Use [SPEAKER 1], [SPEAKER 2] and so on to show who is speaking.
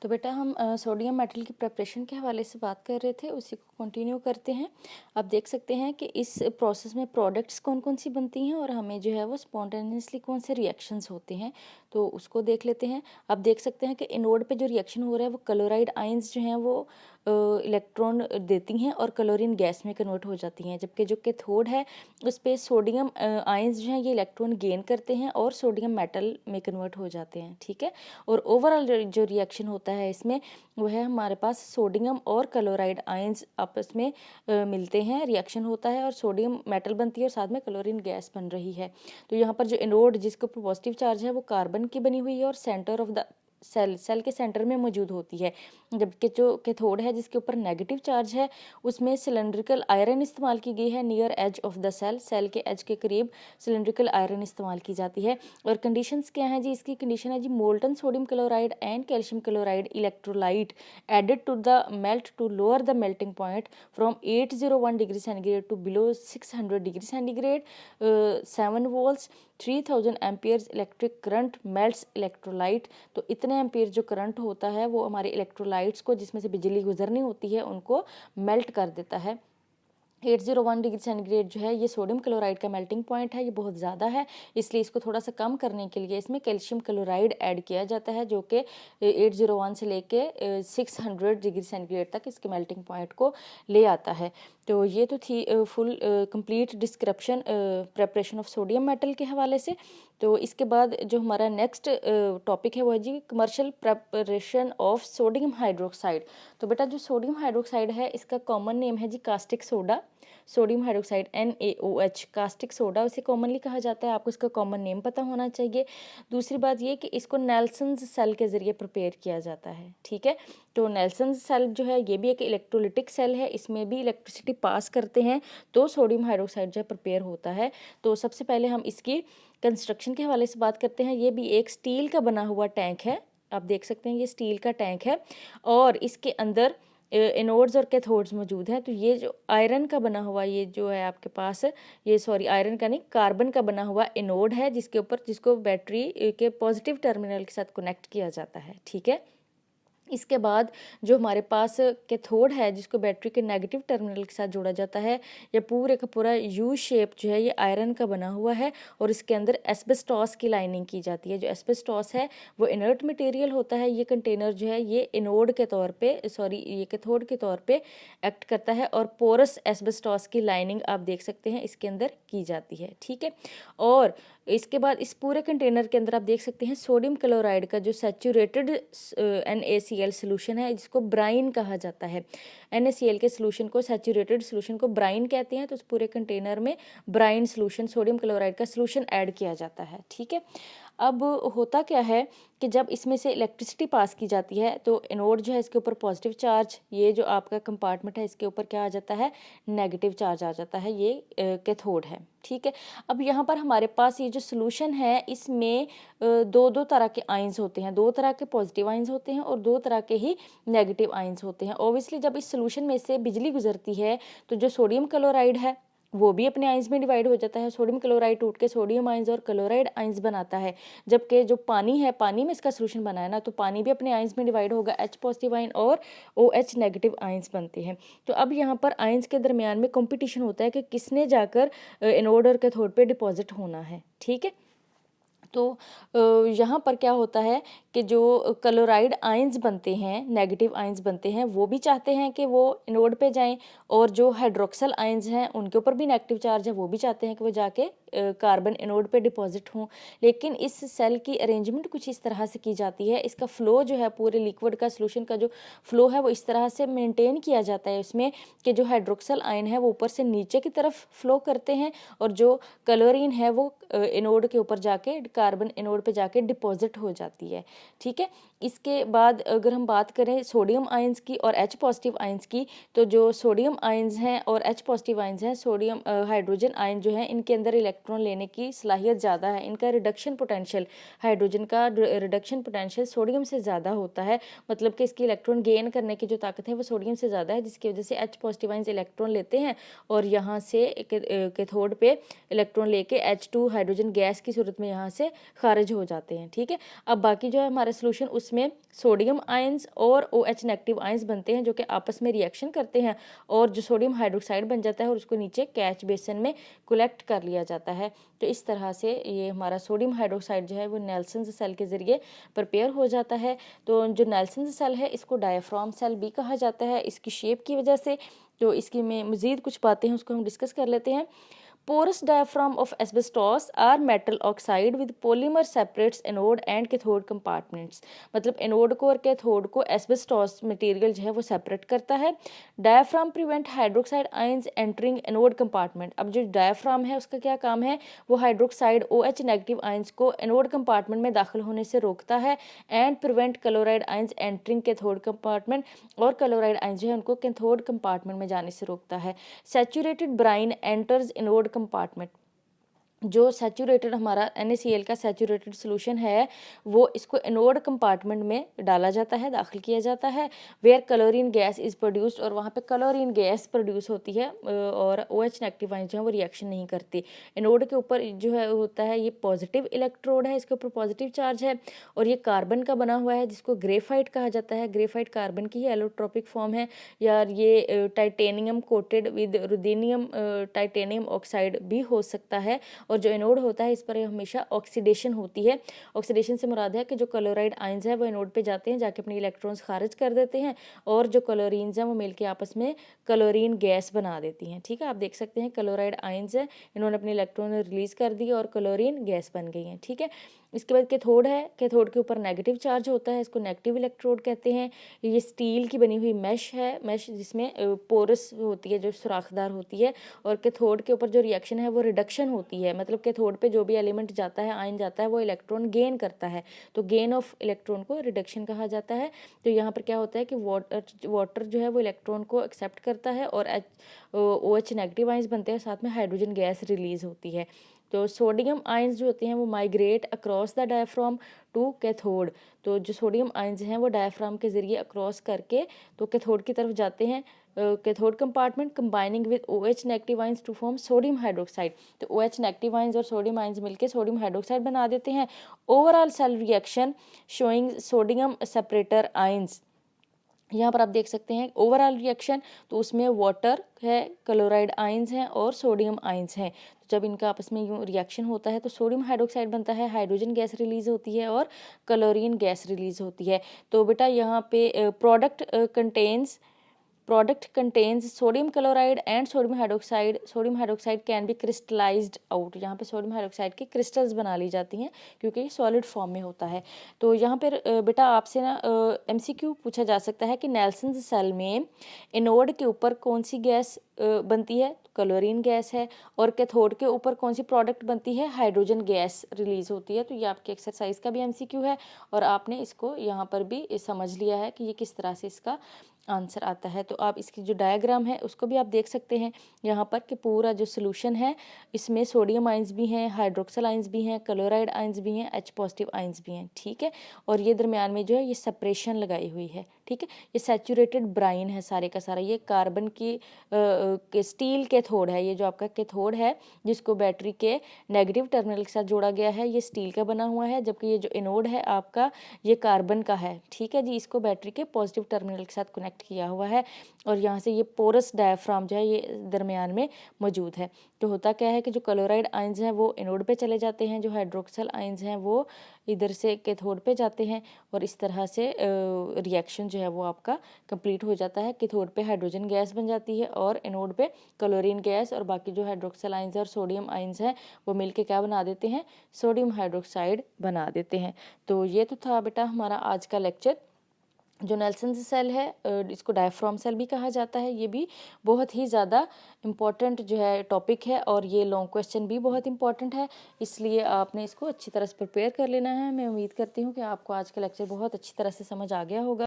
[SPEAKER 1] तो बेटा हम सोडियम मेटल की प्रिपरेशन के हवाले से बात कर रहे थे, उसी को कंटिन्यू करते हैं। आप देख सकते हैं कि इस प्रोसेस में प्रोडक्ट्स कौन कौन सी बनती हैं और हमें जो है वो स्पॉन्टेनियसली कौन से रिएक्शंस होते हैं, तो उसको देख लेते हैं। आप देख सकते हैं कि एनोड पे जो रिएक्शन हो रहा है वो क्लोराइड आयंस जो हैं वो इलेक्ट्रॉन देती हैं और क्लोरीन गैस में कन्वर्ट हो जाती हैं, जबकि जो कैथोड है उस पे सोडियम आयंस जो हैं ये इलेक्ट्रॉन गेन करते हैं और सोडियम मेटल में कन्वर्ट हो जाते हैं। ठीक है, और ओवरऑल जो रिएक्शन होता है इसमें वो है हमारे पास सोडियम और क्लोराइड आयंस आपस में मिलते हैं, रिएक्शन होता है और सोडियम मेटल बनती है और साथ में क्लोरीन गैस बन रही है। तो यहाँ पर जो एनोड जिसके ऊपर पॉजिटिव चार्ज है वो कार्बन की बनी हुई है और सेंटर ऑफ द सेल के सेंटर में मौजूद होती है, जबकि जो कैथोड है जिसके ऊपर नेगेटिव चार्ज है उसमें सिलेंड्रिकल आयरन इस्तेमाल की गई है। Near edge of the cell के एज के करीब सिलेंड्रिकल आयरन इस्तेमाल की जाती है। और कंडीशंस क्या हैं जी, इसकी कंडीशन है जी molten sodium chloride and calcium chloride electrolyte added to the melt to lower the melting point from 801 degree centigrade to below 600 degree centigrade 7 volts 3000 amperes electric current melts electrolyte. तो इतने ampere जो current होता है वो हमारे electrolytes को, जिसमें से बिजली गुजरनी होती है, उनको मेल्ट कर देता है। 801 डिग्री सेंटीग्रेड जो है ये सोडियम क्लोराइड का मेल्टिंग पॉइंट है, ये बहुत ज़्यादा है, इसलिए इसको थोड़ा सा कम करने के लिए इसमें कैल्शियम क्लोराइड ऐड किया जाता है, जो कि 801 से लेके 600 डिग्री सेंटीग्रेड तक इसके मेल्टिंग पॉइंट को ले आता है। तो ये तो थी full complete description preparation of sodium metal के हवाले से। तो इसके बाद जो हमारा नेक्स्ट टॉपिक है वो है जी commercial preparation of sodium hydroxide. तो बेटा जो सोडियम हाइड्रोक्साइड है इसका कॉमन नेम है जी caustic soda. Sodium hydroxide NaOH caustic soda उसे कॉमनली कहा जाता है, आपको इसका कॉमन नेम पता होना चाहिए। दूसरी बात ये कि इसको नेल्सन्स सेल के ज़रिए प्रिपेयर किया जाता है। ठीक है, तो नेल्सन्स सेल जो है ये भी एक इलेक्ट्रोलिटिक सेल है, इसमें भी इलेक्ट्रिसिटी पास करते हैं तो सोडियम हाइड्रोक्साइड जो है प्रिपेयर होता है। तो सबसे पहले हम इसकी कंस्ट्रक्शन के हवाले से बात करते हैं। ये भी एक स्टील का बना हुआ टैंक है, आप देख सकते हैं ये स्टील का टैंक है और इसके अंदर एनोड्स और कैथोड्स मौजूद हैं। तो ये जो आयरन का बना हुआ ये जो है आपके पास, ये सॉरी आयरन का नहीं कार्बन का बना हुआ एनोड है जिसके ऊपर जिसको बैटरी के पॉजिटिव टर्मिनल के साथ कनेक्ट किया जाता है। ठीक है, इसके बाद जो हमारे पास कैथोड है जिसको बैटरी के नेगेटिव टर्मिनल के साथ जोड़ा जाता है, ये पूरे का पूरा यू शेप जो है ये आयरन का बना हुआ है और इसके अंदर एस्बेस्टॉस की लाइनिंग की जाती है। जो एस्बेस्टॉस है वो इनर्ट मटेरियल होता है, ये कंटेनर जो है ये एनोड के तौर पे सॉरी ये कैथोड के तौर पे एक्ट करता है और पोरस एस्बेस्टॉस की लाइनिंग आप देख सकते हैं इसके अंदर की जाती है। ठीक है, और इसके बाद इस पूरे कंटेनर के अंदर आप देख सकते हैं सोडियम क्लोराइड का जो सैचुरेटेड NaCl सोल्यूशन है जिसको ब्राइन कहा जाता है। NaCl के सोल्यूशन को सैचुरेटेड सोल्यूशन को ब्राइन कहते हैं। तो उस पूरे कंटेनर में ब्राइन सोल्यूशन सोडियम क्लोराइड का सोल्यूशन ऐड किया जाता है। ठीक है, अब होता क्या है कि जब इसमें से इलेक्ट्रिसिटी पास की जाती है तो एनोड जो है इसके ऊपर पॉजिटिव चार्ज, ये जो आपका कंपार्टमेंट है इसके ऊपर क्या आ जाता है नेगेटिव चार्ज आ जाता है, ये कैथोड है। ठीक है, अब यहाँ पर हमारे पास ये जो सोल्यूशन है इसमें दो दो तरह के आयंस होते हैं, दो तरह के पॉजिटिव आयंस होते हैं और दो तरह के ही नेगेटिव आयंस होते हैं। ऑब्वियसली जब इस सोल्यूशन में से बिजली गुजरती है तो जो सोडियम क्लोराइड है वो भी अपने आयंस में डिवाइड हो जाता है। सोडियम क्लोराइड टूट के सोडियम आयंस और क्लोराइड आयंस बनाता है, जबकि जो पानी है पानी में इसका सोल्यूशन बना है ना, तो पानी भी अपने आयंस में डिवाइड होगा, H पॉजिटिव आयन और OH नेगेटिव आयंस बनते हैं। तो अब यहाँ पर आयंस के दरमियान में कंपटीशन होता है कि किसने जाकर एनोड और कैथोड पे डिपॉजिट होना है। ठीक है, तो यहाँ पर क्या होता है कि जो क्लोराइड आयंस बनते हैं नेगेटिव आयंस बनते हैं वो भी चाहते हैं कि वो एनोड पे जाएं, और जो हाइड्रोक्सल आयंस हैं उनके ऊपर भी नेगेटिव चार्ज है वो भी चाहते हैं कि वो जाके कार्बन एनोड पे डिपॉजिट हों। लेकिन इस सेल की अरेंजमेंट कुछ इस तरह से की जाती है, इसका फ्लो जो है पूरे लिक्विड का सोल्यूशन का जो फ्लो है वो इस तरह से मेंटेन किया जाता है इसमें कि जो हाइड्रोक्सल आयन है वो ऊपर से नीचे की तरफ फ्लो करते हैं और जो क्लोरीन है वो एनोड के ऊपर जाके कार्बन एनोड पे जाके डिपॉजिट हो जाती है। ठीक है, इसके बाद अगर हम बात करें सोडियम आयंस की और H पॉजिटिव आयंस की, तो जो सोडियम आयंस हैं और H पॉजिटिव आयंस हैं, सोडियम हाइड्रोजन आयन जो है इनके अंदर इलेक्ट्रॉन लेने की सलाहियत ज़्यादा है, इनका रिडक्शन पोटेंशियल हाइड्रोजन का रिडक्शन पोटेंशियल सोडियम से ज़्यादा होता है, मतलब कि इसकी इलेक्ट्रॉन गेन करने की जो ताकत है वो सोडियम से ज़्यादा है, जिसकी वजह से H पॉजिटिव आयंस इलेक्ट्रॉन लेते हैं और यहाँ से कैथोड पे इलेक्ट्रॉन लेके H2 हाइड्रोजन गैस की सूरत में यहाँ से खारिज हो जाते हैं। ठीक है, अब बाकी जो है हमारा सोल्यूशन, उसमें सोडियम आयंस और OH नेगेटिव आयंस बनते हैं जो कि आपस में रिएक्शन करते हैं और जो सोडियम हाइड्रोक्साइड बन जाता है और उसको नीचे कैच बेसन में कलेक्ट कर लिया जाता है। तो इस तरह से ये हमारा सोडियम हाइड्रोक्साइड जो है वो नेल्सन्स सेल के ज़रिए प्रिपेयर हो जाता है। तो जो नेल्सन्स सेल है इसको डायफ्राम सेल भी कहा जाता है इसकी शेप की वजह से। तो इसकी में मज़ीद कुछ बातें हैं उसको हम डिस्कस कर लेते हैं। Porous diaphragm of asbestos or metal oxide with polymer separates anode and cathode compartments। मतलब एनोड को और कैथोड को एस्बेस्टॉस मटेरियल जो है वो सेपरेट करता है। Diaphragm prevent hydroxide ions entering anode compartment. अब जो डायफ्राम है उसका क्या काम है, वो हाइड्रोक्साइड OH नेगेटिव आयंस को एनोड कंपार्टमेंट में दाखिल होने से रोकता है and prevent chloride ions entering cathode compartment, और क्लोराइड आयंस जो है उनको कैथोड कंपार्टमेंट में जाने से रोकता है। Saturated brine enters anode compartment. जो सैचुरेटेड हमारा NaCl का सैचुरेटेड सोल्यूशन है वो इसको एनोड कंपार्टमेंट में डाला जाता है, दाखिल किया जाता है। Where chlorine gas is produced, और वहाँ पे क्लोरीन गैस प्रोड्यूस होती है और OH नेगेटिव आयन जो है वो रिएक्शन नहीं करती। एनोड के ऊपर जो है होता है ये पॉजिटिव इलेक्ट्रोड है, इसके ऊपर पॉजिटिव चार्ज है और ये कार्बन का बना हुआ है जिसको ग्रेफाइट कहा जाता है। ग्रेफाइट कार्बन की ही एलोट्रोपिक फॉर्म है यार। ये titanium coated with ruthenium titanium oxide भी हो सकता है। और जो एनोड होता है इस पर हमेशा ऑक्सीडेशन होती है। ऑक्सीडेशन से मुराद है कि जो क्लोराइड आयंस है वो एनोड पे जाते हैं, जाके अपने इलेक्ट्रॉन्स खारिज कर देते हैं और जो क्लोरीन्स हैं वो मिलके आपस में क्लोरीन गैस बना देती हैं। ठीक है, आप देख सकते हैं क्लोराइड आयंस है, इन्होंने अपने इलेक्ट्रॉन रिलीज कर दिए और क्लोरीन गैस बन गई हैं। ठीक है, इसके बाद कैथोड है। कैथोड के ऊपर नेगेटिव चार्ज होता है, इसको नेगेटिव इलेक्ट्रोड कहते हैं। ये स्टील की बनी हुई मैश है, मैश जिसमें पोरस होती है, जो सुराखदार होती है। और कैथोड के ऊपर जो रिएक्शन है वो रिडक्शन होती है, मतलब कैथोड पे जो भी एलिमेंट जाता है, आयन जाता है, वो इलेक्ट्रॉन गेन करता है। तो गेन ऑफ इलेक्ट्रॉन को रिडक्शन कहा जाता है। तो यहाँ पर क्या होता है कि वाटर जो है वो इलेक्ट्रॉन को एक्सेप्ट करता है और OH नेगेटिव आयंस बनते हैं, साथ में हाइड्रोजन गैस रिलीज होती है। तो सोडियम आयंस जो होते हैं वो migrate across the diaphragm to cathode. तो जो सोडियम आयंस हैं वो डायफ्राम के ज़रिए अक्रॉस करके तो कैथोड की तरफ जाते हैं। Cathode compartment combining with OH negative ions to form sodium hydroxide. तो OH नेगेटिव आयंस और सोडियम आयंस मिलके सोडियम हाइड्रोक्साइड बना देते हैं। Overall cell reaction showing sodium separator ions. यहाँ पर आप देख सकते हैं ओवरऑल रिएक्शन, तो उसमें वाटर है, क्लोराइड आयंस हैं और सोडियम आयंस हैं। तो जब इनका आपस में यूँ रिएक्शन होता है तो सोडियम हाइड्रोक्साइड बनता है, हाइड्रोजन गैस रिलीज होती है और क्लोरीन गैस रिलीज होती है। तो बेटा यहाँ पे product contains sodium chloride and sodium hydroxide। sodium hydroxide can be crystallized out। यहाँ पे सोडियम हाइड्रोक्साइड की क्रिस्टल्स बना ली जाती हैं क्योंकि ये सॉलिड फॉर्म में होता है। तो यहाँ पर बेटा आपसे ना MCQ पूछा जा सकता है कि नेल्सन सेल में एनोड के ऊपर कौन सी गैस बनती है, क्लोरीन गैस है, और कैथोड के ऊपर कौन सी प्रोडक्ट बनती है, हाइड्रोजन गैस रिलीज होती है। तो ये आपके एक्सरसाइज का भी MCQ है और आपने इसको यहाँ पर भी समझ लिया है कि ये किस तरह से इसका आंसर आता है। तो आप इसकी जो डायग्राम है उसको भी आप देख सकते हैं यहाँ पर कि पूरा जो सोल्यूशन है इसमें सोडियम आयंस भी हैं, हाइड्रोक्सल आयंस भी हैं, क्लोराइड आयंस भी हैं, H पॉजिटिव आयंस भी हैं। ठीक है, और ये दरमियान में जो है ये सेपरेशन लगाई हुई है। ठीक है, ये सैचुरेटेड ब्राइन है सारे का सारा। ये कार्बन की स्टील कैथोड है, ये जो आपका कैथोड है जिसको बैटरी के नेगेटिव टर्मिनल के साथ जोड़ा गया है, ये स्टील का बना हुआ है, जबकि ये जो एनोड है आपका ये कार्बन का है। ठीक है जी, इसको बैटरी के पॉजिटिव टर्मिनल के साथ कनेक्ट किया हुआ है और यहाँ से ये पोरस डायफ्राम जो है ये दरमियान में मौजूद है। तो होता क्या है कि जो क्लोराइड आयंस हैं वो एनोड पे चले जाते हैं, जो हाइड्रोक्सल आयंस हैं वो इधर से कैथोड पे जाते हैं और इस तरह से रिएक्शन जो है वो आपका कंप्लीट हो जाता है। कैथोड पे हाइड्रोजन गैस बन जाती है और एनोड पे क्लोरीन गैस, और बाकी जो हाइड्रोक्सल आयंस और सोडियम आयंस हैं वो मिलके क्या बना देते हैं, सोडियम हाइड्रोक्साइड बना देते हैं। तो ये तो था बेटा हमारा आज का लेक्चर। जो नेल्सन सेल है इसको डायफ्राम सेल भी कहा जाता है, ये भी बहुत ही ज़्यादा इम्पॉर्टेंट जो है टॉपिक है और ये लॉन्ग क्वेश्चन भी बहुत इंपॉर्टेंट है, इसलिए आपने इसको अच्छी तरह से प्रिपेयर कर लेना है। मैं उम्मीद करती हूँ कि आपको आज का लेक्चर बहुत अच्छी तरह से समझ आ गया होगा।